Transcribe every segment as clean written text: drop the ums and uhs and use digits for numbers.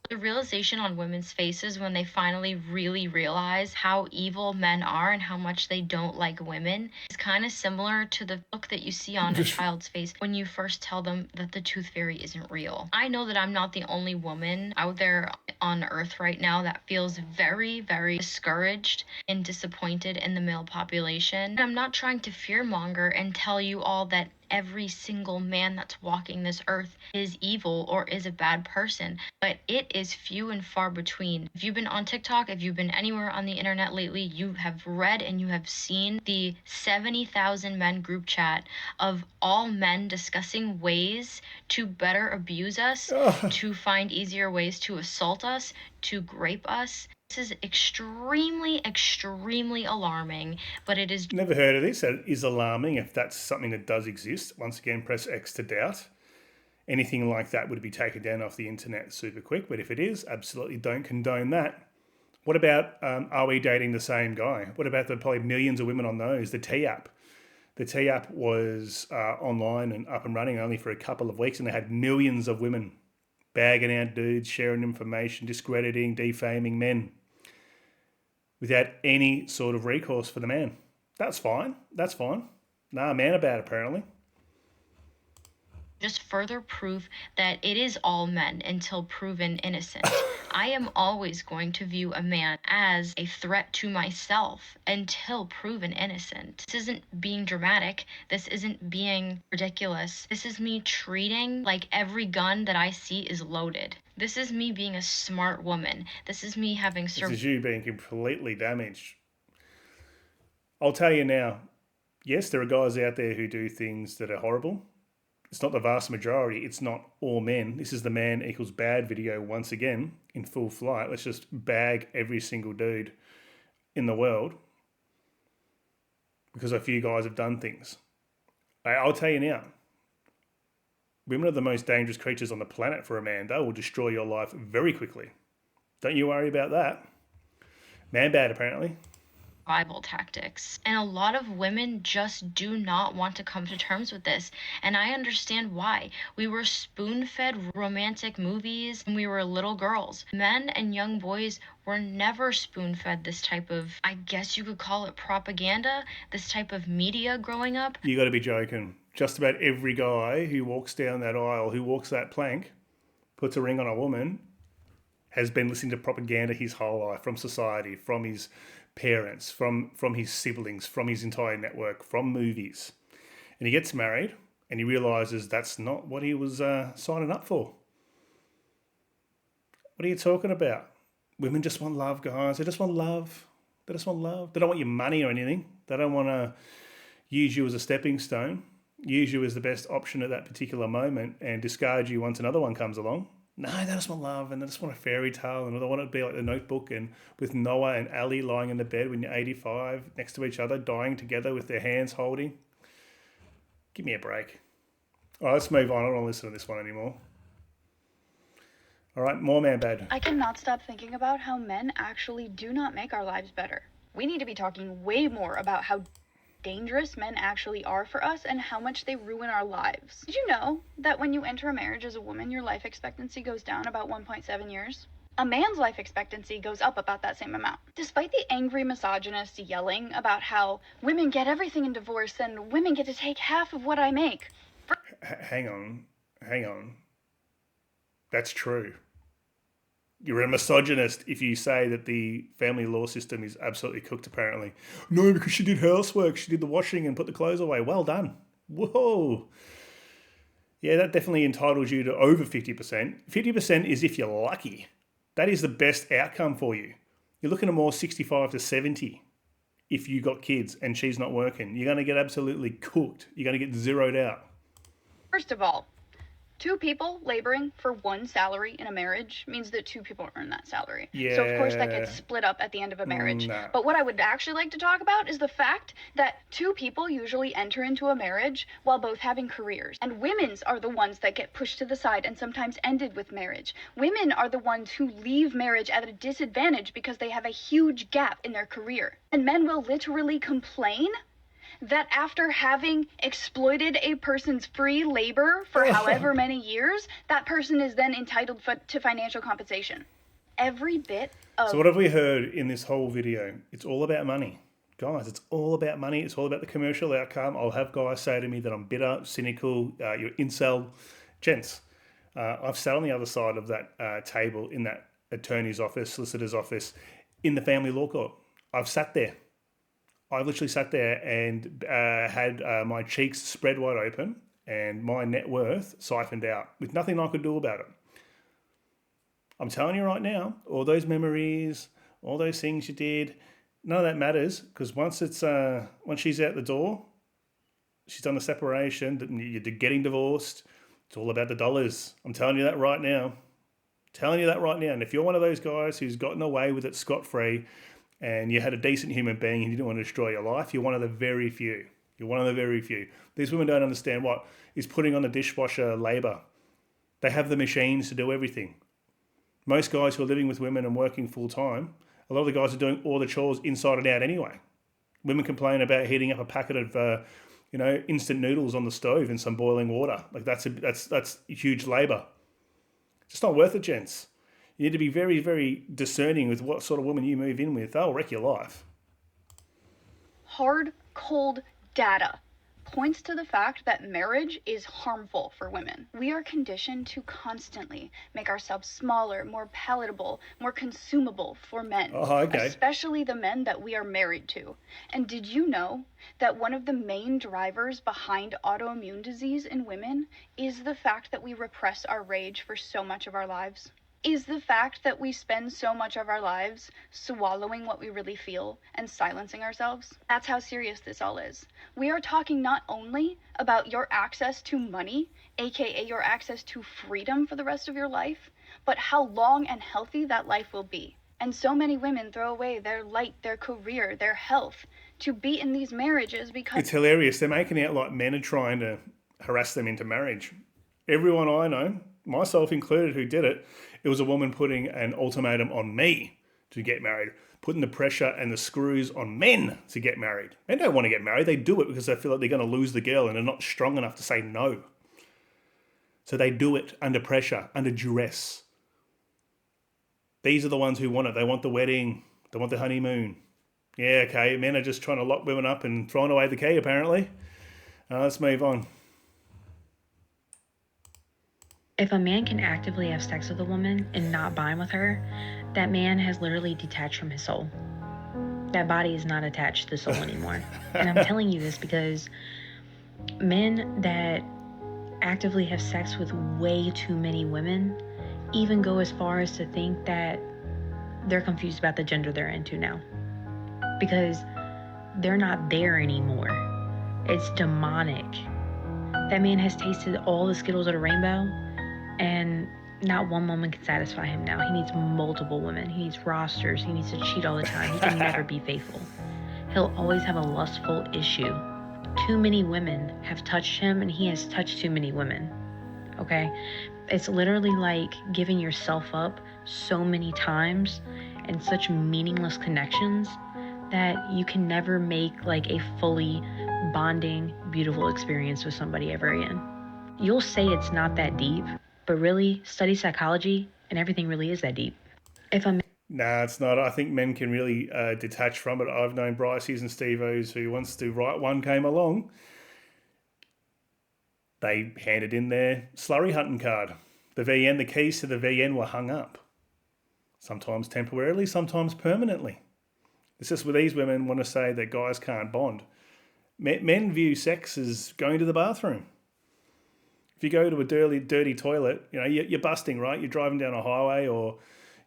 The realization on women's faces when they finally really realize how evil men are and how much they don't like women is kind of similar to the look that you see on a child's face when you first tell them that the tooth fairy isn't real. I know that I'm not the only woman out there on earth right now that feels very, very discouraged and disappointed in the male population. I'm not trying to fearmonger and tell you all that every single man that's walking this earth is evil or is a bad person, but it is few and far between. If you've been on TikTok, if you've been anywhere on the internet lately, you have read and you have seen the 70,000 men group chat of all men discussing ways to better abuse us, Oh, to find easier ways to assault us, to grape us. This is extremely, extremely alarming, but it is never heard of this. That is alarming if that's something that does exist. Once again, press X to doubt. Anything like that would be taken down off the internet super quick, but if it is, absolutely don't condone that. What about Are We Dating the Same Guy? What about the probably millions of women on those? The T app. The T app was online and up and running only for a couple of weeks, and they had millions of women bagging out dudes, sharing information, discrediting, defaming men without any sort of recourse for the man. That's fine. That's fine. Nah, man about it, apparently. just further proof that it is all men until proven innocent. I am always going to view a man as a threat to myself until proven innocent. This isn't being dramatic. This isn't being ridiculous. This is me treating like every gun that I see is loaded. This is me being a smart woman. This is me having This survived. is you being completely damaged. I'll tell you now, yes, there are guys out there who do things that are horrible. It's not the vast majority. It's not all men. This is the man equals bad video once again in full flight. Let's just bag every single dude in the world because a few guys have done things. I'll tell you now, women are the most dangerous creatures on the planet for a man. They will destroy your life very quickly. Don't you worry about that. Man bad, apparently. Survival tactics. And a lot of women just do not want to come to terms with this. And I understand why. We were spoon fed romantic movies when we were little girls. Men and young boys were never spoon fed this type of, I guess you could call it propaganda, this type of media growing up. You got to be joking. Just about every guy who walks down that aisle, who walks that plank, puts a ring on a woman, has been listening to propaganda his whole life from society, from his parents, from his siblings, from his entire network, from movies. And he gets married and he realizes that's not what he was signing up for. What are you talking about? Women just want love, guys. They just want love. They just want love. They don't want your money or anything. They don't want to use you as a stepping stone, use you as the best option at that particular moment, and discard you once another one comes along. No, they just want love and they just want a fairy tale and they want it to be like the Notebook and with Noah and Ali lying in the bed when you're 85 next to each other, dying together with their hands holding. Give me a break. All right, let's move on. I don't want to listen to this one anymore. All right, more man bad. I cannot stop thinking about how men actually do not make our lives better. We need to be talking way more about how dangerous men actually are for us and how much they ruin our lives. Did you know that when you enter a marriage as a woman, your life expectancy goes down about 1.7 years? A man's life expectancy goes up about that same amount. Despite the angry misogynists yelling about how women get everything in divorce and women get to take half of what I make. Hang on, hang on. That's true. You're a misogynist if you say that the family law system is absolutely cooked, apparently. No, because she did housework, she did the washing and put the clothes away. Well done. Whoa. Yeah, that definitely entitles you to over 50%. 50% is if you're lucky. That is the best outcome for you. You're looking at more 65 to 70 if you got kids and she's not working. You're going to get absolutely cooked. You're going to get zeroed out. First of all, two people laboring for one salary in a marriage means that two people earn that salary. So of course that gets Yeah. split up at the end of a marriage. Nah. But what I would actually like to talk about is the fact that two people usually enter into a marriage while both having careers. And women's are the ones that get pushed to the side and sometimes ended with marriage. Women are the ones who leave marriage at a disadvantage because they have a huge gap in their career. And men will literally complain that after having exploited a person's free labor for however many years, that person is then entitled to financial compensation. Every bit of... So what have we heard in this whole video? It's all about money. Guys, it's all about money. It's all about the commercial outcome. I'll have guys say to me that I'm bitter, cynical, you're incel. Gents, I've sat on the other side of that table in that attorney's office, solicitor's office, in the family law court. I've sat there. I literally sat there and had my cheeks spread wide open and my net worth siphoned out with nothing I could do about it. I'm telling you right now, all those memories, all those things you did, none of that matters, because once she's out the door, she's done the separation, you're getting divorced, it's all about the dollars. I'm telling you that right now. And if you're one of those guys who's gotten away with it scot-free and you had a decent human being and you didn't want to destroy your life, you're one of the very few. These women don't understand what is putting on the dishwasher labour. They have the machines to do everything. Most guys who are living with women and working full time, a lot of the guys are doing all the chores inside and out anyway. Women complain about heating up a packet of, instant noodles on the stove in some boiling water. Like that's huge labour. It's not worth it, gents. You need to be very, very discerning with what sort of woman you move in with. They'll wreck your life. Hard, cold data points to the fact that marriage is harmful for women. We are conditioned to constantly make ourselves smaller, more palatable, more consumable for men, especially the men that we are married to. And did you know that one of the main drivers behind autoimmune disease in women is the fact that we repress our rage for so much of our lives? Is the fact that we spend so much of our lives swallowing what we really feel and silencing ourselves? That's how serious this all is. We are talking not only about your access to money, aka your access to freedom for the rest of your life, but how long and healthy that life will be. And so many women throw away their light, their career, their health to be in these marriages because... It's hilarious. They're making out like men are trying to harass them into marriage. Everyone I know, myself included, who did it, it was a woman putting an ultimatum on me to get married, putting the pressure and the screws on men to get married. They don't want to get married. They do it because they feel like they're going to lose the girl and they're not strong enough to say no. So they do it under pressure, under duress. These are the ones who want it. They want the wedding. They want the honeymoon. Yeah, okay. Men are just trying to lock women up and throwing away the key, apparently. Let's move on. If a man can actively have sex with a woman and not bind with her, that man has literally detached from his soul. That body is not attached to the soul anymore. And I'm telling you this because men that actively have sex with way too many women even go as far as to think that they're confused about the gender they're into now. Because they're not there anymore. It's demonic. That man has tasted all the Skittles of the rainbow, and not one woman can satisfy him now. He needs multiple women. He needs rosters. He needs to cheat all the time. He can never be faithful. He'll always have a lustful issue. Too many women have touched him, and he has touched too many women. Okay? It's literally like giving yourself up so many times and such meaningless connections that you can never make like a fully bonding, beautiful experience with somebody ever again. You'll say it's not that deep, but really, study psychology, and everything really is that deep. Nah, it's not. I think men can really detach from it. I've known Bryce's and Steve-O's who once the right one came along, they handed in their slurry hunting card. The VN, the keys to the VN were hung up. Sometimes temporarily, sometimes permanently. It's just with these women want to say that guys can't bond. Men view sex as going to the bathroom. If you go to a dirty toilet, you're busting, right? You're driving down a highway or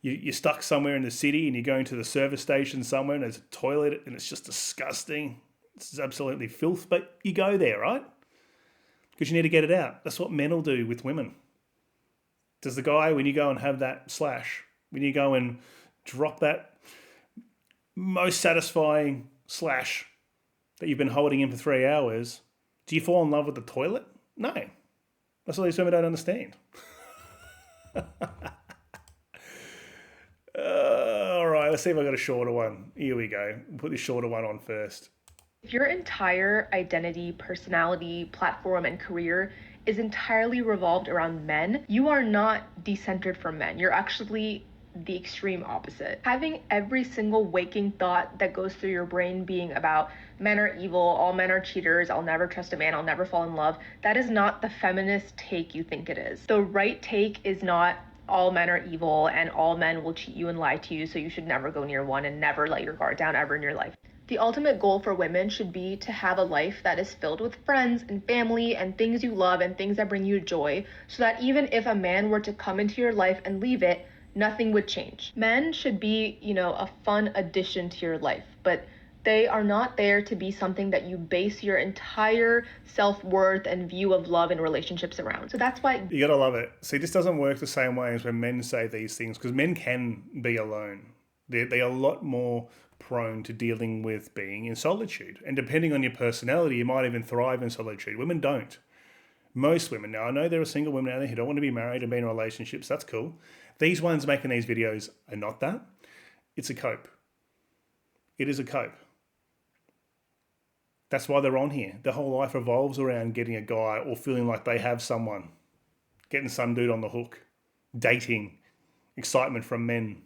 you're stuck somewhere in the city and you're going to the service station somewhere and there's a toilet and it's just disgusting. It's absolutely filth, but you go there, right? Because you need to get it out. That's what men will do with women. Does the guy, when you go and have that slash, when you go and drop that most satisfying slash that you've been holding in for 3 hours, do you fall in love with the toilet? No. That's what these women don't understand. All right, let's see if I got a shorter one. Here we go. We'll put this shorter one on first. If your entire identity, personality, platform, and career is entirely revolved around men, you are not decentered from men. You're actually the extreme opposite. Having every single waking thought that goes through your brain being about men are evil, all men are cheaters, I'll never trust a man, I'll never fall in love, that is not the feminist take you think it is. The right take is not all men are evil and all men will cheat you and lie to you, so you should never go near one and never let your guard down ever in your life. The ultimate goal for women should be to have a life that is filled with friends and family and things you love and things that bring you joy, so that even if a man were to come into your life and leave it, nothing would change. Men should be, a fun addition to your life, but they are not there to be something that you base your entire self-worth and view of love and relationships around. So that's why You gotta love it. See, this doesn't work the same way as when men say these things, because men can be alone. They are a lot more prone to dealing with being in solitude. And depending on your personality, you might even thrive in solitude. Women don't. Most women. Now, I know there are single women out there who don't want to be married and be in relationships. That's cool. These ones making these videos are not that. It's a cope. It is a cope. That's why they're on here. Their whole life revolves around getting a guy or feeling like they have someone, getting some dude on the hook, dating, excitement from men.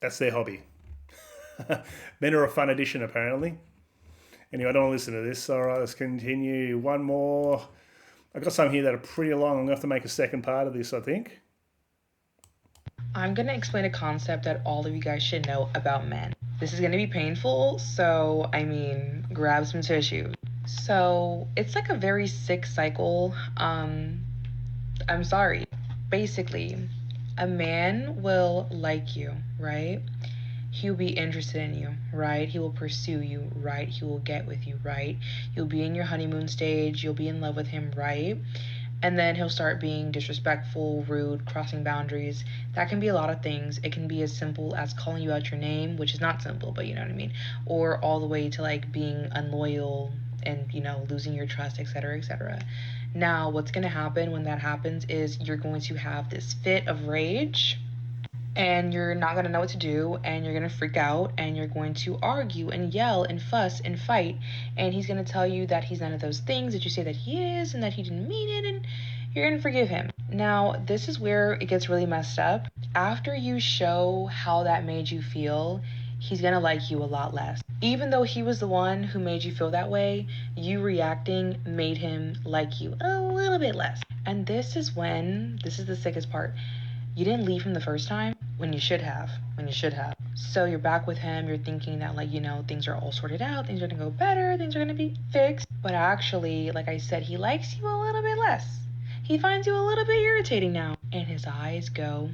That's their hobby. Men are a fun addition, apparently. Anyway, I don't want to listen to this. All right, let's continue. One more. I've got some here that are pretty long. I'm going to have to make a second part of this, I think. I'm going to explain a concept that all of you guys should know about men. This is going to be painful, so grab some tissue. So it's like a very sick cycle. I'm sorry. Basically, a man will like you, right? He'll be interested in you, right? He will pursue you, right? He will get with you, right? You'll be in your honeymoon stage, you'll be in love with him, right? And then he'll start being disrespectful, rude, crossing boundaries. That can be a lot of things. It can be as simple as calling you out your name, which is not simple, but you know what I mean, or all the way to like being unloyal and losing your trust, etc., etc. Now what's going to happen when that happens is you're going to have this fit of rage, and you're not going to know what to do, and you're going to freak out, and you're going to argue and yell and fuss and fight, and he's going to tell you that he's none of those things that you say that he is and that he didn't mean it, and you're going to forgive him. Now this is where it gets really messed up. After you show how that made you feel, he's going to like you a lot less. Even though he was the one who made you feel that way, you reacting made him like you a little bit less. And this is the sickest part. You didn't leave him the first time when you should have. So you're back with him, you're thinking that things are all sorted out, things are gonna go better, things are gonna be fixed. But actually, like I said, he likes you a little bit less. He finds you a little bit irritating now. And his eyes go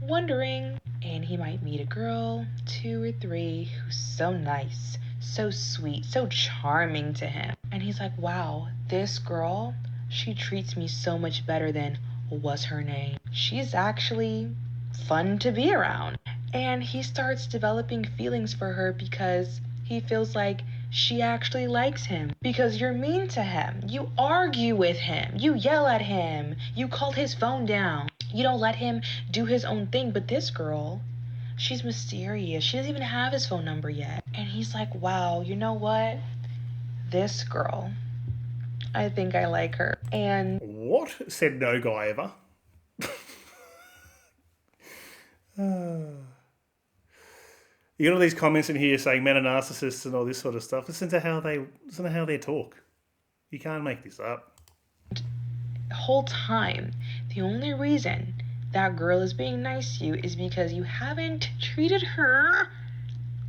wondering. And he might meet a girl, 2 or 3, who's so nice, so sweet, so charming to him. And he's like, wow, this girl, she treats me so much better than what's her name. She's actually fun to be around. And he starts developing feelings for her because he feels like she actually likes him. Because you're mean to him. You argue with him. You yell at him. You call his phone down. You don't let him do his own thing. But this girl, she's mysterious. She doesn't even have his phone number yet. And he's like, wow, you know what? This girl, I think I like her. And What? Said no guy ever. You got all these comments in here saying men are narcissists and all this sort of stuff. Listen to how they talk. You can't make this up. The whole time, the only reason that girl is being nice to you is because you haven't treated her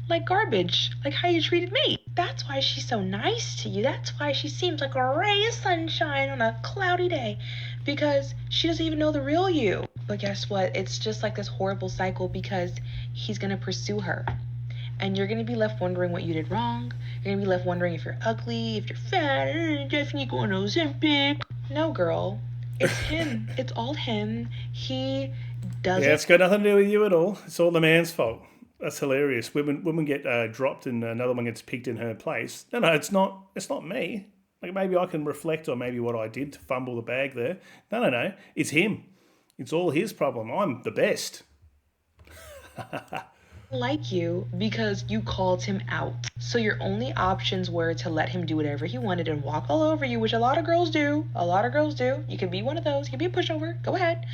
like garbage, like how you treated me. That's why she's so nice to you. That's why she seems like a ray of sunshine on a cloudy day, because she doesn't even know the real you. But guess what? It's just like this horrible cycle, because he's gonna pursue her. And you're gonna be left wondering what you did wrong. You're gonna be left wondering if you're ugly, if you're fat, definitely going on Ozempic. No, girl. It's him. It's all him. He doesn't. Yeah, it's got nothing to do with you at all. It's all the man's fault. That's hilarious. Women get dropped and another one gets picked in her place. No, it's not. It's not me. Like maybe I can reflect on maybe what I did to fumble the bag there. No. It's him. It's all his problem. I'm the best. like you because you called him out. So your only options were to let him do whatever he wanted and walk all over you, which a lot of girls do. A lot of girls do. You can be one of those. You can be a pushover. Go ahead.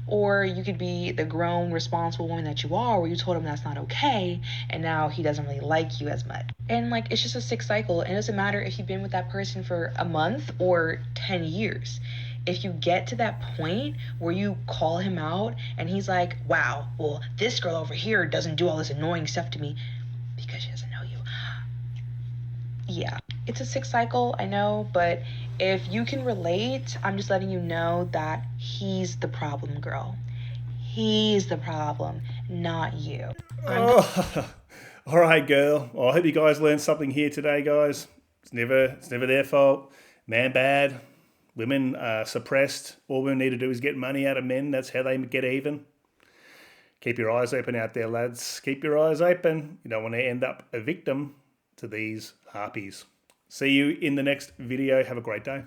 Or you could be the grown, responsible woman that you are, where you told him that's not okay, and now he doesn't really like you as much. And like, it's just a sick cycle. And it doesn't matter if you've been with that person for a month or 10 years. If you get to that point where you call him out and he's like, wow, well, this girl over here doesn't do all this annoying stuff to me because she doesn't know you. Yeah, it's a sick cycle, I know, but if you can relate, I'm just letting you know that he's the problem, girl. He's the problem, not you. Oh, all right, girl. Well, I hope you guys learned something here today, guys. It's never their fault. Man bad. Women are suppressed. All women need to do is get money out of men. That's how they get even. Keep your eyes open out there, lads. Keep your eyes open. You don't want to end up a victim to these harpies. See you in the next video. Have a great day.